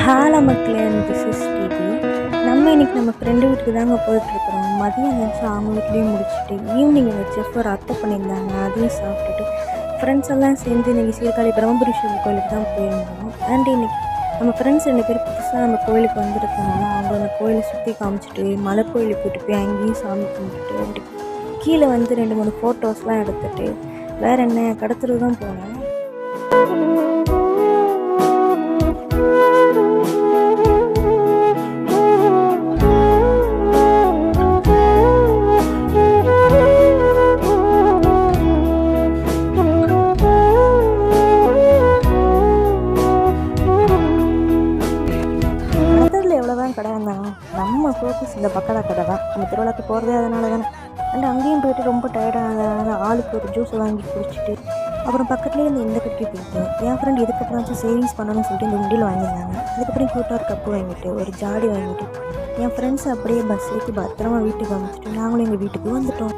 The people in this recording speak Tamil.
ஹலோ மக்களே, திஸ் இஸ் டிவி. நம்ம ஃப்ரெண்டு வீட்டுக்கு தாங்க போயிட்டுருக்குறோம். மதியம் லஞ்ச் அவங்க வீட்லேயும் முடிச்சுட்டு ஈவினிங் எங்கள் செஃப் ஒரு அத்தை பண்ணியிருந்தாங்க. அதையும் சாப்பிட்டுட்டு ஃப்ரெண்ட்ஸ் எல்லாம் சேர்ந்து இன்றைக்கி சீர்காழி பிரம்மபுரீஸ்வரர் கோயிலுக்கு தான் போயிருந்தோம். அண்ட் இன்றைக்கி நம்ம ஃப்ரெண்ட்ஸ் 2 பேர் புதுசாக நம்ம கோயிலுக்கு வந்துருக்கனால அவங்க அந்த கோயிலை சுற்றி காமிச்சிட்டு மலை கோயிலுக்கு கூப்பிட்டு போய் அங்கேயும் சாமி கும்பிட்டுட்டு கீழே வந்து 2-3 ஃபோட்டோஸ்லாம் எடுத்துகிட்டு வேறு என்ன கடத்தல் தான் போனோம். எவ்வளோதான் கடை இருந்தாலும் நம்ம ஃபோக்கஸ் இந்த பக்கடா கடை தான். நம்ம திருவிழாக்கு போகிறதே அதனால தானே. அண்ட் அங்கேயும் போய்ட்டு ரொம்ப டயர்டானதுனால ஆளுக்கு ஒரு ஜூஸ் வாங்கி குடிச்சிட்டு அப்புறம் பக்கத்துலேயே இந்த கடைக்கு போயிட்டு என் ஃப்ரெண்ட் இதுக்கப்புறம் சேவிங்ஸ் பண்ணணும்னு சொல்லிட்டு இந்த உண்டியில் வாங்கியிருந்தாங்க. அதுக்கப்புறம் கூட்டார் கப்பு வாங்கிட்டு ஒரு ஜாடி வாங்கிட்டு என் ஃப்ரெண்ட்ஸ் அப்படியே பஸ் ஏற்றி பத்திரமா வீட்டுக்கு வந்துட்டு நாங்களும் எங்கள் வீட்டுக்கு வந்துட்டோம்.